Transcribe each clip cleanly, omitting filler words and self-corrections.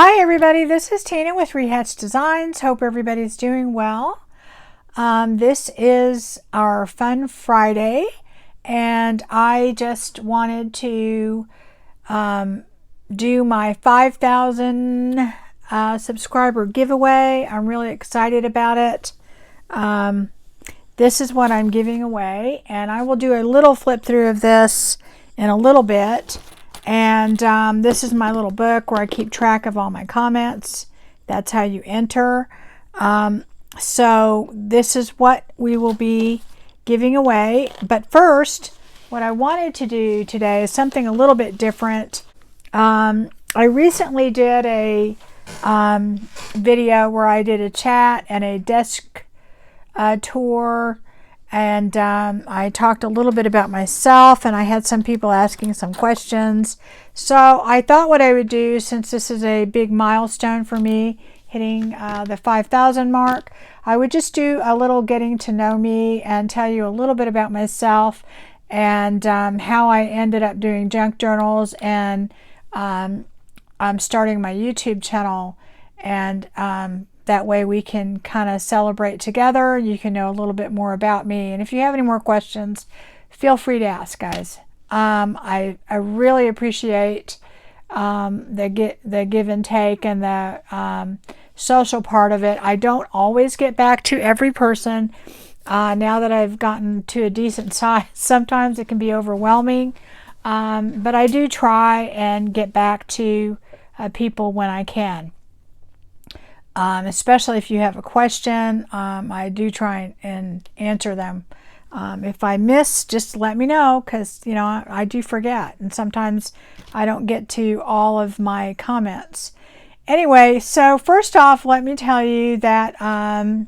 Hi everybody, this is Tina with Rehatch Designs. Hope everybody's doing well. This is our Fun Friday, and I just wanted to do my 5,000 subscriber giveaway. I'm really excited about it. This is what I'm giving away, and I will do a little flip through of this in a little bit. And this is my little book where I keep track of all my comments. That's how you enter. So this is what we will be giving away. But first, what I wanted to do today is something a little bit different. I recently did a video where I did a chat and a desk tour. And I talked a little bit about myself, and I had some people asking some questions. So I thought what I would do, since this is a big milestone for me, hitting the 5,000 mark, I would just do a little getting to know me and tell you a little bit about myself and how I ended up doing junk journals, and I'm starting my YouTube channel, and that way we can kind of celebrate together. You can know a little bit more about me. And if you have any more questions, feel free to ask, guys. I really appreciate the give and take and the social part of it. I don't always get back to every person. Now that I've gotten to a decent size, sometimes it can be overwhelming. But I do try and get back to people when I can. Especially if you have a question, I do try and answer them. If I miss, just let me know, because I do forget, and sometimes I don't get to all of my comments. Anyway, so first off, let me tell you that I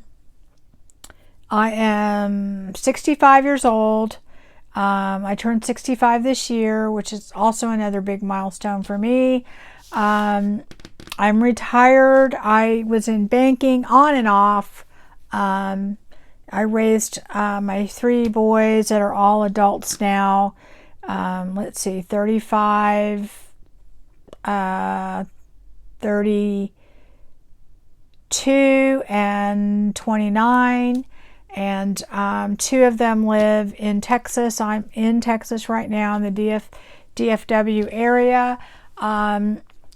am 65 years old. I turned 65 this year, which is also another big milestone for me. I'm retired. I was in banking on and off. I raised my 3 boys that are all adults now. Let's see, 35, 32, and 29. And 2 of them live in Texas. I'm in Texas right now in the DFW area.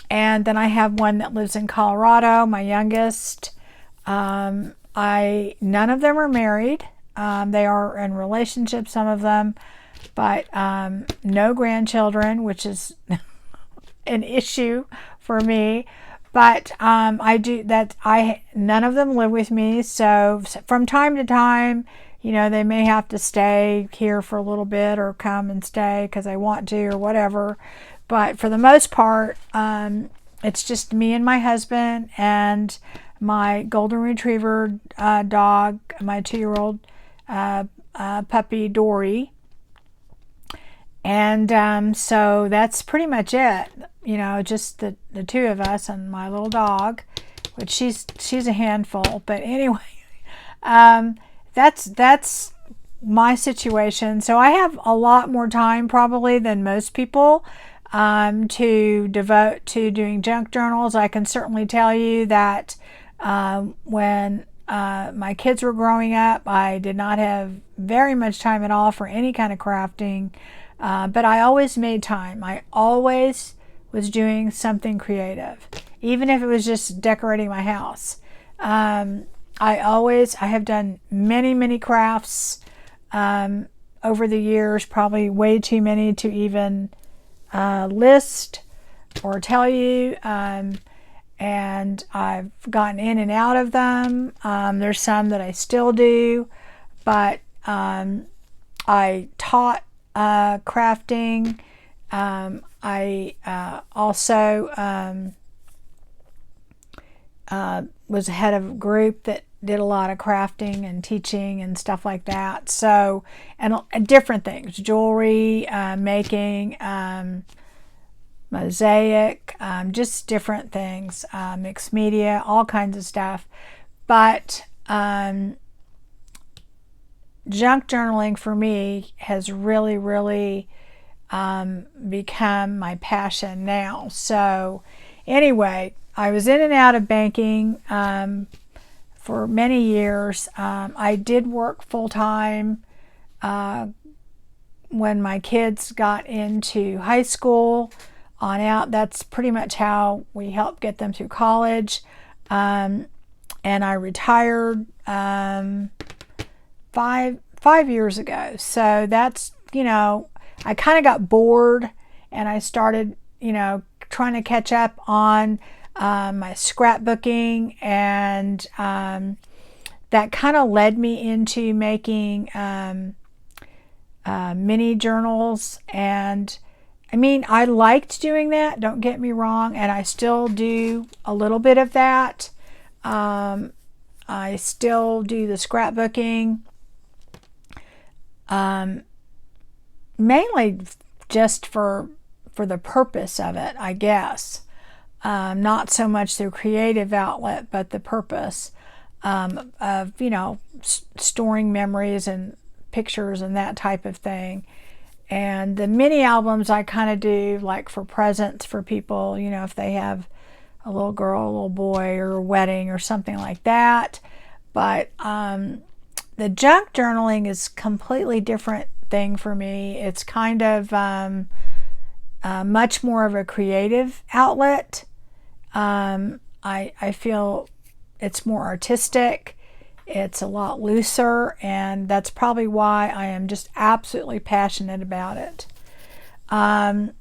And then I have one that lives in Colorado, my youngest. None of them are married. They are in relationships, some of them, but no grandchildren, which is an issue for me. But none of them live with me. So from time to time, they may have to stay here for a little bit or come and stay because I want to or whatever. But for the most part, it's just me and my husband and my golden retriever dog, my 2-year-old puppy, Dory. And so that's pretty much it. Just the 2 of us and my little dog, which she's a handful. But anyway, that's my situation. So I have a lot more time probably than most people to devote to doing junk journals. I can certainly tell you that when my kids were growing up, I did not have very much time at all for any kind of crafting, but I always made time. I always was doing something creative, even if it was just decorating my house. I have done many crafts over the years, probably way too many to even list or tell you, and I've gotten in and out of them. There's some that I still do, but I taught crafting. I also was head of a group that did a lot of crafting and teaching and stuff like that. So, and different things, jewelry, making, mosaic, just different things, mixed media, all kinds of stuff. But junk journaling for me has really become my passion now. So anyway, I was in and out of banking for many years. I did work full-time when my kids got into high school on out. That's pretty much how we helped get them through college. And I retired 5 years ago. So that's, you know, I kind of got bored and I started, you know, trying to catch up on my scrapbooking, and that kind of led me into making mini journals. And I mean, I liked doing that, don't get me wrong, and I still do a little bit of that. I still do the scrapbooking, mainly just for the purpose of it, I guess. Not so much the creative outlet, but the purpose of, you know, storing memories and pictures and that type of thing. And the mini albums I kind of do like for presents for people, you know, if they have a little girl, a little boy, or a wedding or something like that. But the junk journaling is a completely different thing for me. It's kind of much more of a creative outlet. I feel it's more artistic. It's a lot looser, and that's probably why I am just absolutely passionate about it. The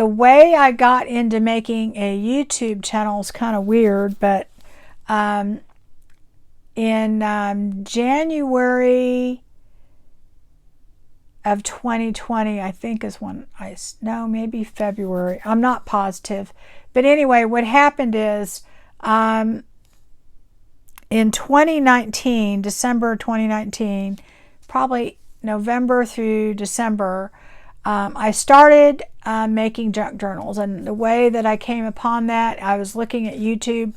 way I got into making a YouTube channel is kind of weird, but in January of 2020, I think is when no, maybe February. I'm not positive. But anyway, what happened is in 2019, December 2019, probably November through December, I started making junk journals. And the way that I came upon that, I was looking at YouTube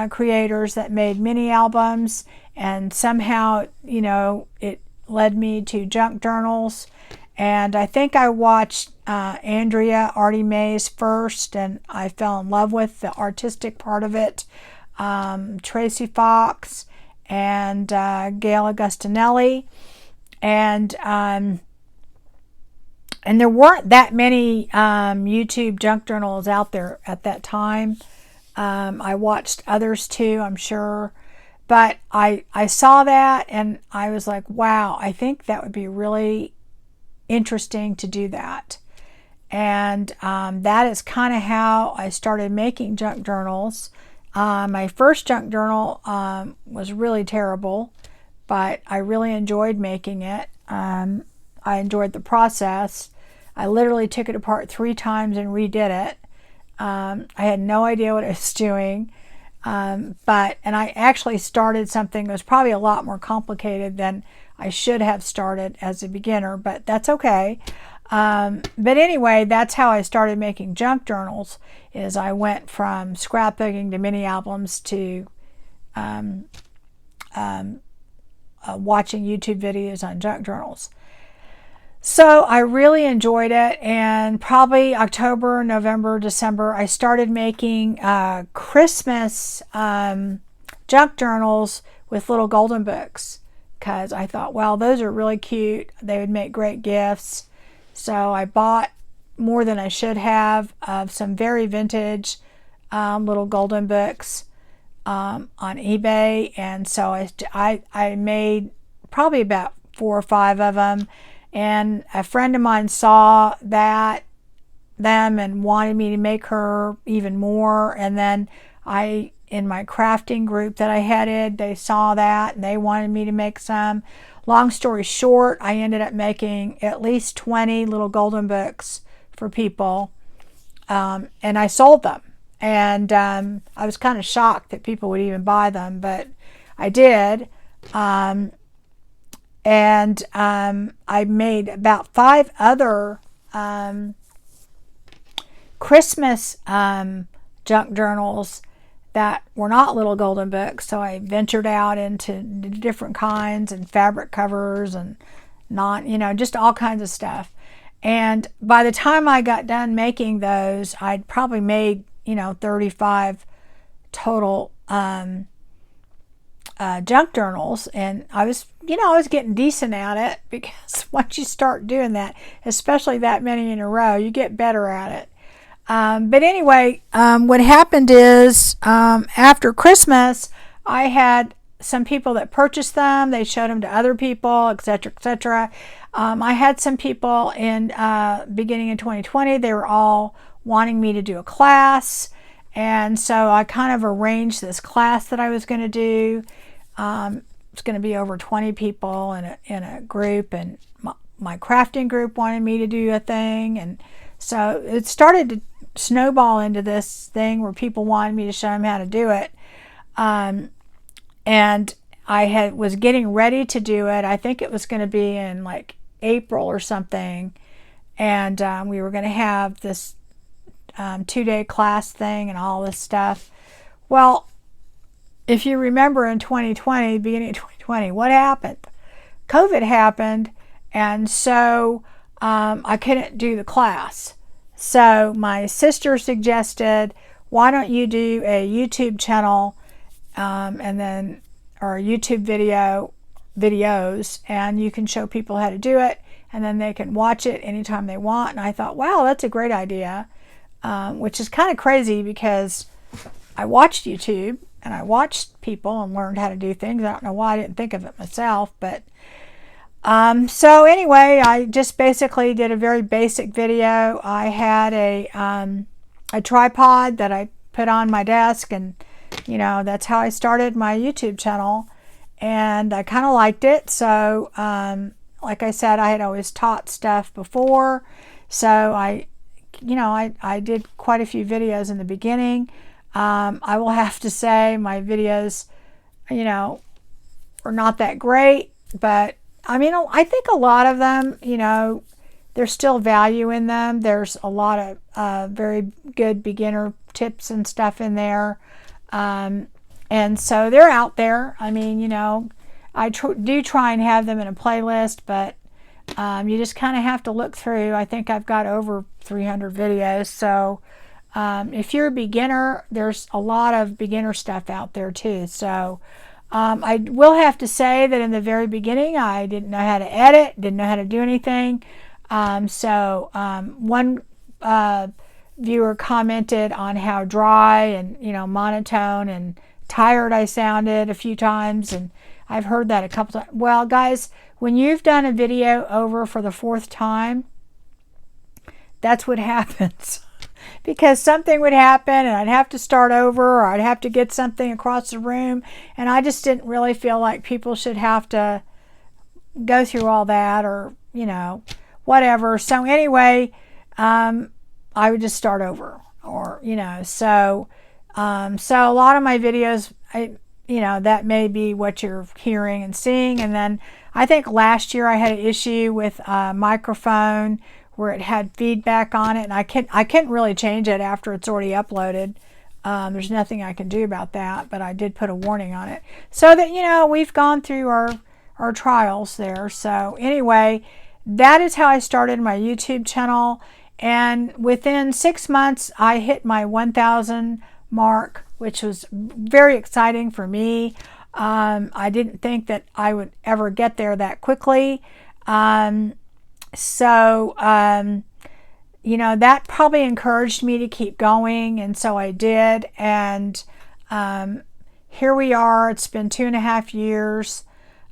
creators that made mini albums, and somehow, you know, it led me to junk journals. And I think I watched Andrea Artie Mays first, and I fell in love with the artistic part of it. Tracy Fox and Gail Augustinelli, and there weren't that many YouTube junk journals out there at that time. I watched others too, I'm sure, but I saw that and I was like, wow, I think that would be really interesting to do that. And that is kind of how I started making junk journals. My first junk journal was really terrible, but I really enjoyed making it. I enjoyed the process. I literally took it apart 3 times and redid it. I had no idea what I was doing, and I actually started something that was probably a lot more complicated than I should have started as a beginner, but that's okay. But anyway, that's how I started making junk journals, is I went from scrapbooking to mini albums to watching YouTube videos on junk journals. So I really enjoyed it, and probably October, November, December, I started making Christmas junk journals with little golden books, because I thought, well, those are really cute. They would make great gifts. So I bought more than I should have of some very vintage little golden books on eBay, and so I made probably about 4 or 5 of them. And a friend of mine saw them and wanted me to make her even more. And then in my crafting group that I headed, they saw that and they wanted me to make some. Long story short, I ended up making at least 20 little golden books for people, and I sold them. And I was kind of shocked that people would even buy them, but I did. And I made about 5 other Christmas junk journals that were not little golden books. So I ventured out into different kinds and fabric covers and just all kinds of stuff. And by the time I got done making those, I'd probably made, 35 total junk journals, and I was getting decent at it, because once you start doing that, especially that many in a row, you get better at it. But anyway, what happened is, after Christmas, I had some people that purchased them. They showed them to other people, etc., etc. I had some people in beginning of 2020. They were all wanting me to do a class, and so I kind of arranged this class that I was going to do. It's going to be over 20 people in a group, and my crafting group wanted me to do a thing, and so it started to snowball into this thing where people wanted me to show them how to do it. And I was getting ready to do it. I think it was going to be in like April or something, and we were going to have this 2-day class thing and all this stuff. Well, if you remember, in 2020, beginning of 2020, what happened? COVID happened, and so I couldn't do the class. So my sister suggested, why don't you do a YouTube channel, and then, or YouTube videos, and you can show people how to do it, and then they can watch it anytime they want. And I thought, wow, that's a great idea, which is kind of crazy, because I watched YouTube and I watched people and learned how to do things. I don't know why I didn't think of it myself, but so anyway, I just basically did a very basic video. I had a tripod that I put on my desk, and that's how I started my YouTube channel, and I kind of liked it. So like I said, I had always taught stuff before, so I did quite a few videos in the beginning. I will have to say my videos were not that great, but I mean, I think a lot of them, there's still value in them. There's a lot of very good beginner tips and stuff in there. And so they're out there. I mean, I do try and have them in a playlist, but you just kind of have to look through. I think I've got over 300 videos. So if you're a beginner, there's a lot of beginner stuff out there too. So I will have to say that in the very beginning, I didn't know how to edit, didn't know how to do anything. One viewer commented on how dry and monotone and tired I sounded a few times, and I've heard that a couple times. Well, guys, when you've done a video over for the 4th time, that's what happens. Because something would happen and I'd have to start over, or I'd have to get something across the room, and I just didn't really feel like people should have to go through all that, or whatever. So anyway, I would just start over, or so a lot of my videos, that may be what you're hearing and seeing. And then I think last year I had an issue with a microphone where it had feedback on it, and I can't really change it after it's already uploaded. There's nothing I can do about that, but I did put a warning on it, so that we've gone through our trials there. So anyway, that is how I started my YouTube channel, and within 6 months I hit my 1,000 mark, which was very exciting for me. I didn't think that I would ever get there that quickly. That probably encouraged me to keep going, and so I did. And here we are. It's been 2.5 years.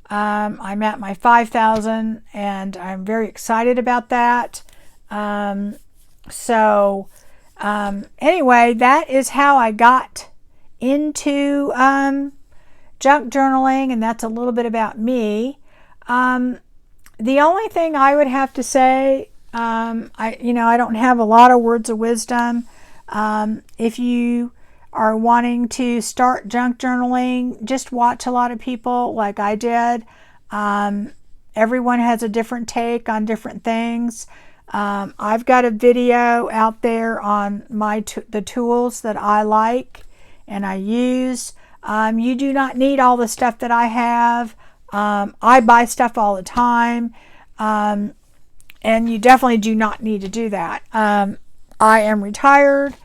I'm at my 5,000, and I'm very excited about that. Anyway, that is how I got into junk journaling, and that's a little bit about me. The only thing I would have to say, I don't have a lot of words of wisdom. If you are wanting to start junk journaling, just watch a lot of people like I did. Everyone has a different take on different things. I've got a video out there on the tools that I like and I use. You do not need all the stuff that I have. I buy stuff all the time, and you definitely do not need to do that. I am retired.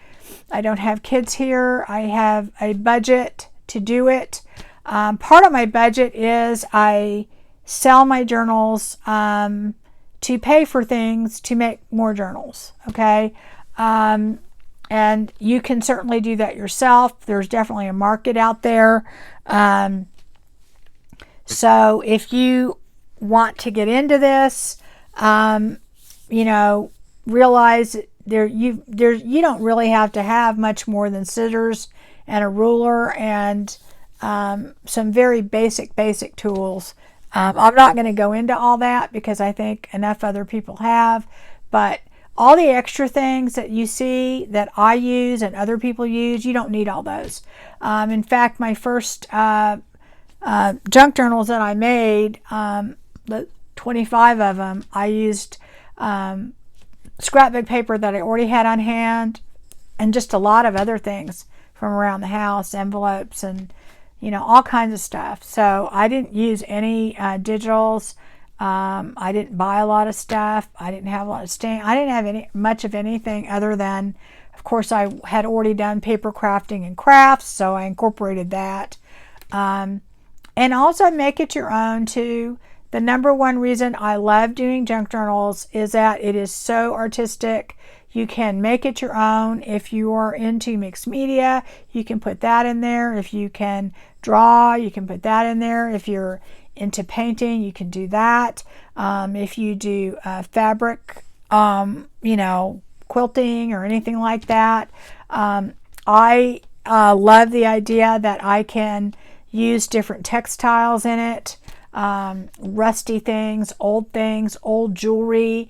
I don't have kids here. I have a budget to do it. Part of my budget is I sell my journals to pay for things to make more journals, okay? And you can certainly do that yourself. There's definitely a market out there. So if you want to get into this, you know, realize you don't really have to have much more than scissors and a ruler and some very basic tools. I'm not going to go into all that because I think enough other people have, but all the extra things that you see that I use and other people use, you don't need all those. In fact, my first junk journals that I made, the 25 of them, I used scrapbook paper that I already had on hand and just a lot of other things from around the house, envelopes and, you know, all kinds of stuff. So I didn't use any digitals. I didn't buy a lot of stuff. I didn't have a lot of stamp. I didn't have much of anything other than, of course, I had already done paper crafting and crafts, so I incorporated that. And also make it your own too. The number one reason I love doing junk journals is that it is so artistic. You can make it your own. If you are into mixed media, you can put that in there. If you can draw, you can put that in there. If you're into painting, you can do that. If you do fabric, you know, quilting or anything like that. I love the idea that I can use different textiles in it. Rusty things, old jewelry,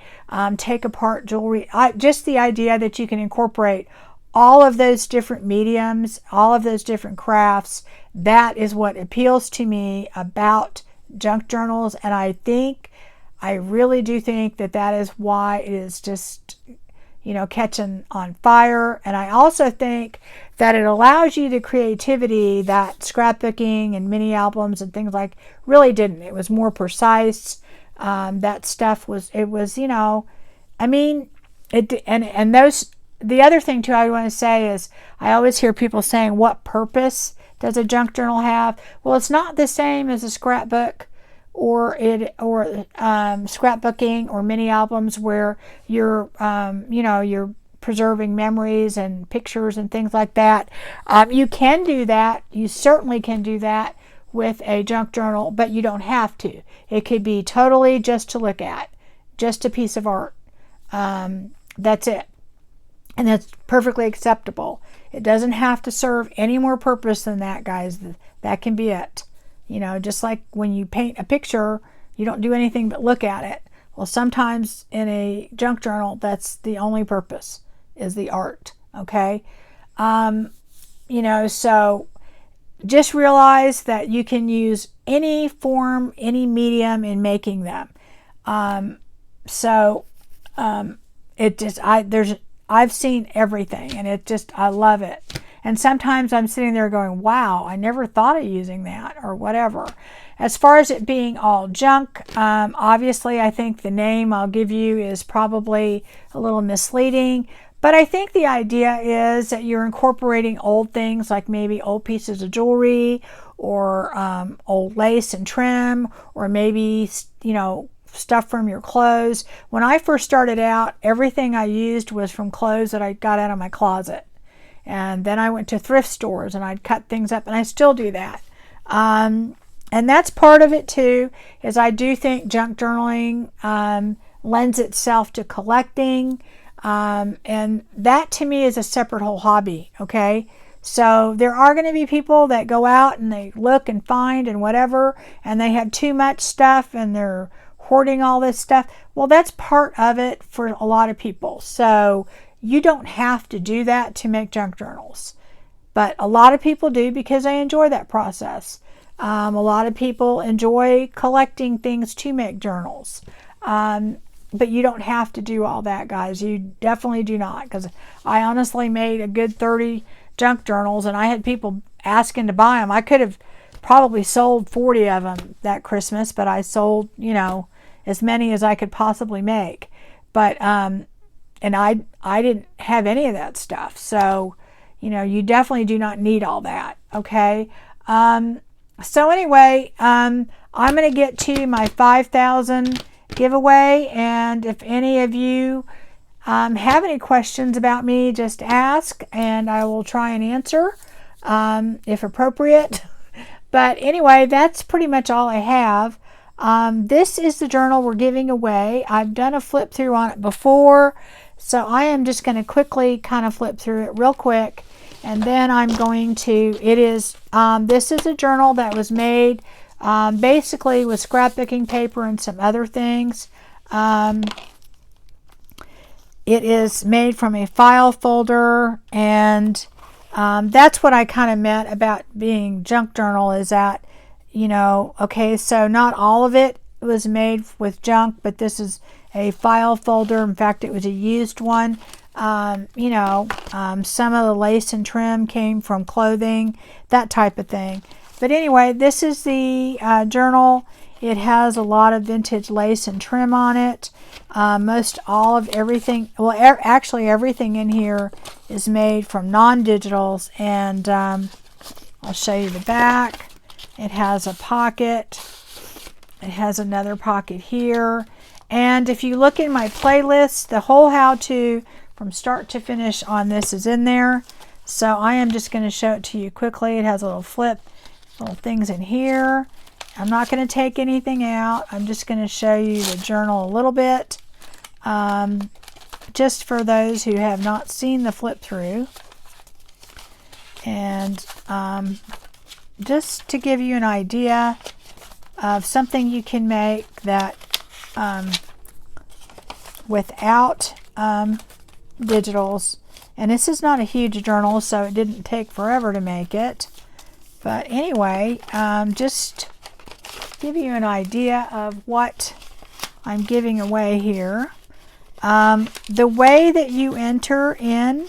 take apart jewelry. Just the idea that you can incorporate all of those different mediums, all of those different crafts, that is what appeals to me about junk journals. And I really do think that that is why it is just, you know, catching on fire. And I also think that it allows you the creativity that scrapbooking and mini albums and things like really didn't. It was more precise. That stuff was, you know, I mean, and those, the other thing too I want to say is I always hear people saying, what purpose does a junk journal have? Well, it's not the same as a scrapbook or scrapbooking or mini albums where you're you know, you're preserving memories and pictures and things like that. You can do that. You certainly can do that with a junk journal, but you don't have to. It could be totally just to look at, just a piece of art. That's it. And that's perfectly acceptable. It doesn't have to serve any more purpose than that, guys. That can be it. You know, just like when you paint a picture, you don't do anything but look at it. Well, sometimes in a junk journal, that's the only purpose, is the art, okay? You know, so just realize that you can use any form, any medium in making them. I've seen everything, and I love it. And sometimes I'm sitting there going, wow, I never thought of using that or whatever. As far as it being all junk, obviously I think the name I'll give you is probably a little misleading. But I think the idea is that you're incorporating old things like maybe old pieces of jewelry or old lace and trim, or maybe, you know, stuff from your clothes. When I first started out, everything I used was from clothes that I got out of my closet. And then I went to thrift stores and I'd cut things up, and I still do that. And that's part of it too, is I do think junk journaling lends itself to collecting. And that to me is a separate whole hobby, okay? So there are going to be people that go out and they look and find and whatever, and they have too much stuff and they're hoarding all this stuff. Well, that's part of it for a lot of people. So you don't have to do that to make junk journals. But a lot of people do because they enjoy that process. A lot of people enjoy collecting things to make journals. But you don't have to do all that, guys. You definitely do not, because I honestly made a good 30 junk journals, and I had people asking to buy them. I could have probably sold 40 of them that Christmas, but I sold, you know, as many as I could possibly make. But and I didn't have any of that stuff. So you know, you definitely do not need all that, okay? So anyway, I'm going to get to my 5,000 giveaway, and if any of you have any questions about me, just ask, and I will try and answer if appropriate. But anyway, that's pretty much all I have. This is the journal we're giving away. I've done a flip through on it before, so I am just going to quickly kind of flip through it real quick, and then I'm going to, this is a journal that was made basically with scrapbooking paper and some other things. It is made from a file folder, and that's what I kind of meant about being junk journal, is that, you know, okay, so not all of it was made with junk, but this is a file folder. In fact, it was a used one. You know, some of the lace and trim came from clothing, that type of thing. But anyway, this is the journal. It has a lot of vintage lace and trim on it. Most all of everything, well, actually everything in here is made from non-digitals, and I'll show you the back. It has a pocket. It has another pocket here. And if you look in my playlist, the whole how-to from start to finish on this is in there. So I am just going to show it to you quickly. It has a little flip, little things in here. I'm not going to take anything out. I'm just going to show you the journal a little bit, just for those who have not seen the flip through. And just to give you an idea of something you can make that without digitals. And this is not a huge journal, so it didn't take forever to make it. But anyway, just give you an idea of what I'm giving away here. The way that you enter in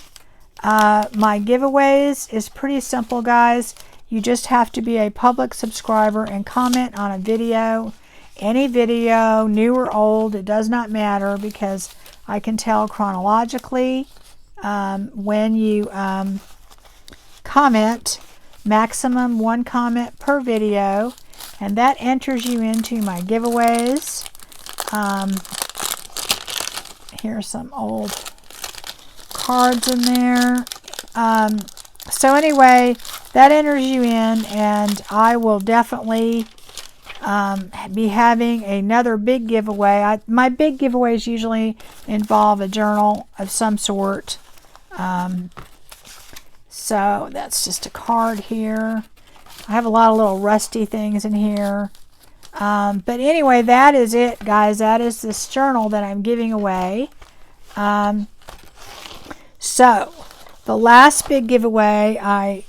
my giveaways is pretty simple, guys. You just have to be a public subscriber and comment on a video. Any video, new or old, it does not matter, because I can tell chronologically when you comment. Maximum 1 comment per video, and that enters you into my giveaways. Here's some old cards in there. So anyway, that enters you in, and I will definitely be having another big giveaway. My big giveaways usually involve a journal of some sort. So that's just a card here. I have a lot of little rusty things in here. But anyway, that is it, guys. That is this journal that I'm giving away. So the last big giveaway, I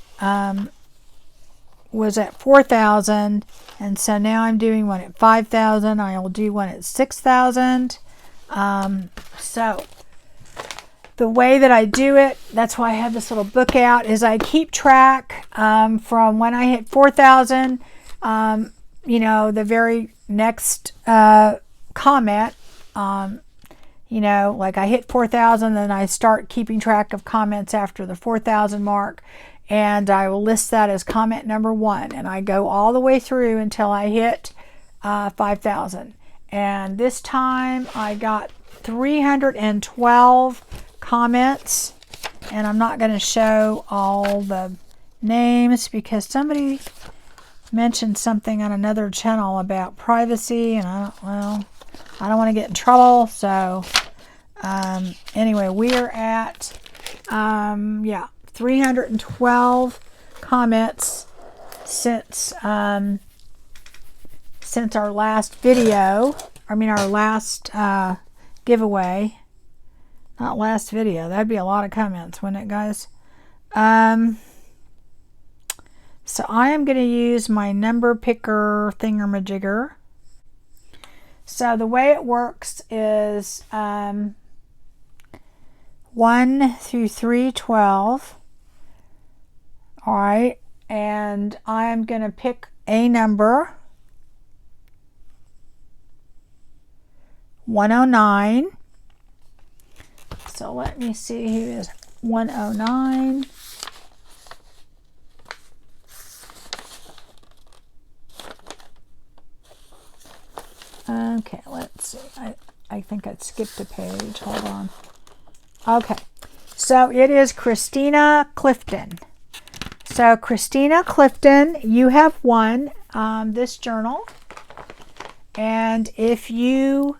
was at 4,000, and so now I'm doing one at 5,000. I will do one at 6,000. So the way that I do it, that's why I have this little book out, is I keep track from when I hit 4,000, you know, the very next comment, you know, like I hit 4,000, then I start keeping track of comments after the 4,000 mark, and I will list that as comment number 1, and I go all the way through until I hit 5,000. And this time I got 312 comments, and I'm not going to show all the names because somebody mentioned something on another channel about privacy, and I don't want to get in trouble. So anyway, we're at 312 comments since our last video. I mean, our last giveaway. Not last video. That'd be a lot of comments, wouldn't it, guys? So I am going to use my number picker thingamajigger. So the way it works is 1 through 312. All right. And I'm going to pick a number. 109. So let me see who is 109. Okay, let's see. I think I skipped a page. Hold on. Okay, so it is Christina Clifton. So Christina Clifton, you have won this journal. And if you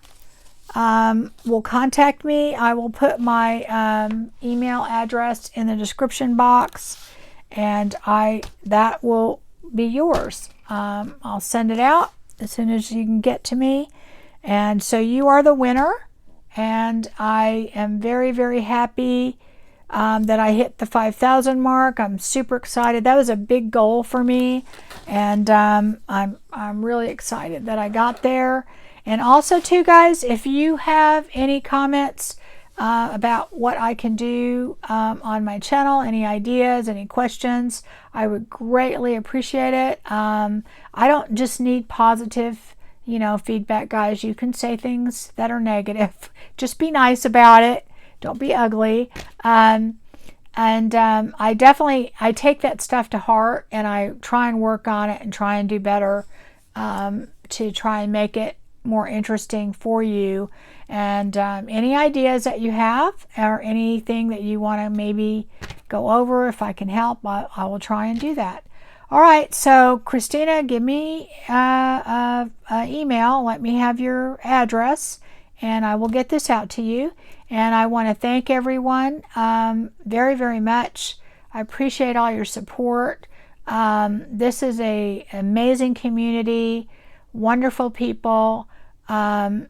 will contact me, I will put my email address in the description box, and that will be yours. I'll send it out as soon as you can get to me. And so you are the winner, and I am very, very happy that I hit the 5,000 mark. I'm super excited. That was a big goal for me, and I'm really excited that I got there. And also, too, guys, if you have any comments about what I can do on my channel, any ideas, any questions, I would greatly appreciate it. I don't just need positive, feedback, guys. You can say things that are negative. Just be nice about it. Don't be ugly. I take that stuff to heart, and I try and work on it and try and do better to try and make it more interesting for you. And any ideas that you have or anything that you want to maybe go over, if I can help, I will try and do that. All right, so Christina, give me an email. Let me have your address, and I will get this out to you. And I want to thank everyone very, very much. I appreciate all your support. This is an amazing community, wonderful people. The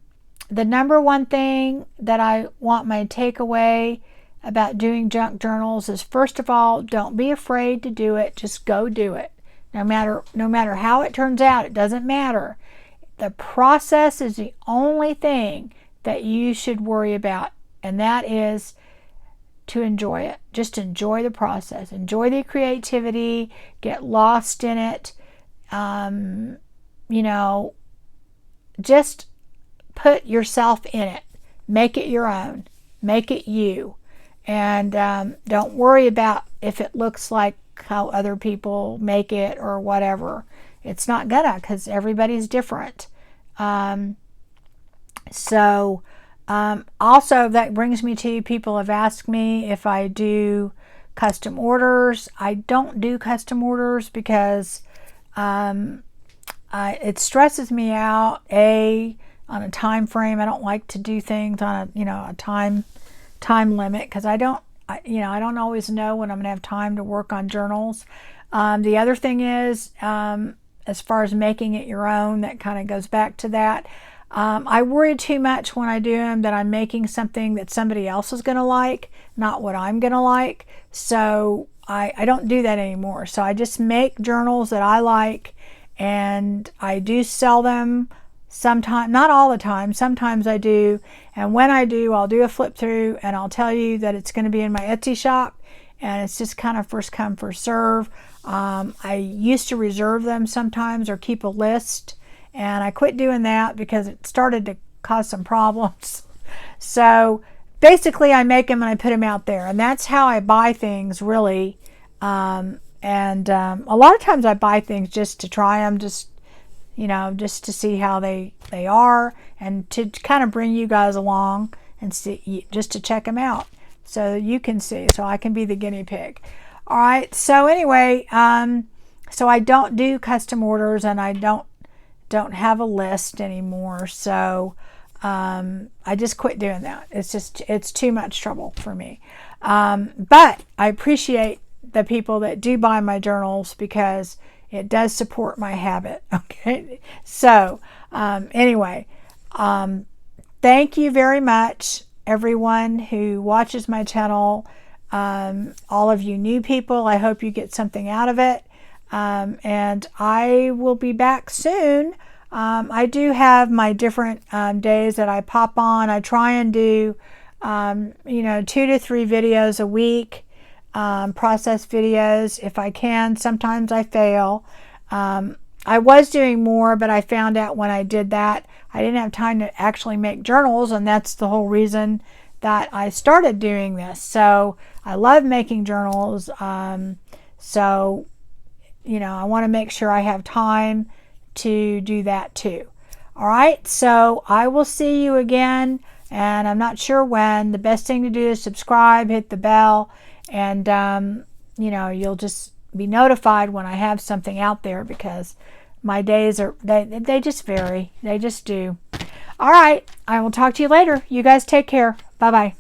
number one thing that I want my takeaway about doing junk journals is, first of all, don't be afraid to do it. Just go do it. No matter how it turns out, it doesn't matter. The process is the only thing that you should worry about, and that is to enjoy it. Just enjoy the process. Enjoy the creativity. Get lost in it. Just put yourself in it. Make it your own. Make it you. And don't worry about if it looks like how other people make it or whatever. It's not gonna, because everybody's different. Also, that brings me to, people have asked me if I do custom orders. I don't do custom orders because it stresses me out, on a time frame. I don't like to do things on a time limit, because I don't always know when I'm gonna have time to work on journals. The other thing is, as far as making it your own, that kind of goes back to that. I worry too much when I do them that I'm making something that somebody else is going to like, not what I'm going to like. So I don't do that anymore. So I just make journals that I like, and I do sell them sometimes, not all the time. Sometimes I do. And when I do, I'll do a flip through, and I'll tell you that it's going to be in my Etsy shop, and it's just kind of first come, first serve. I used to reserve them sometimes or keep a list, and I quit doing that because it started to cause some problems. So basically I make them and I put them out there, and that's how I buy things, really. A lot of times I buy things just to try them, just to see how they are, and to kind of bring you guys along and see, just to check them out so you can see, so I can be the guinea pig. All right, so anyway, so I don't do custom orders, and I don't have a list anymore. So I just quit doing that. It's too much trouble for me. But I appreciate the people that do buy my journals, because it does support my habit. Okay, so anyway, thank you very much, everyone who watches my channel. All of you new people, I hope you get something out of it. And I will be back soon. I do have my different days that I pop on. I try and do 2 to 3 videos a week, process videos if I can. Sometimes I fail. I was doing more, but I found out when I did that I didn't have time to actually make journals, and that's the whole reason that I started doing this. So I love making journals. I want to make sure I have time to do that too. All right, so I will see you again, and I'm not sure when. The best thing to do is subscribe, hit the bell, and you know, you'll just be notified when I have something out there, because my days are, they just vary. They just do. All right, I will talk to you later. You guys take care. Bye-bye.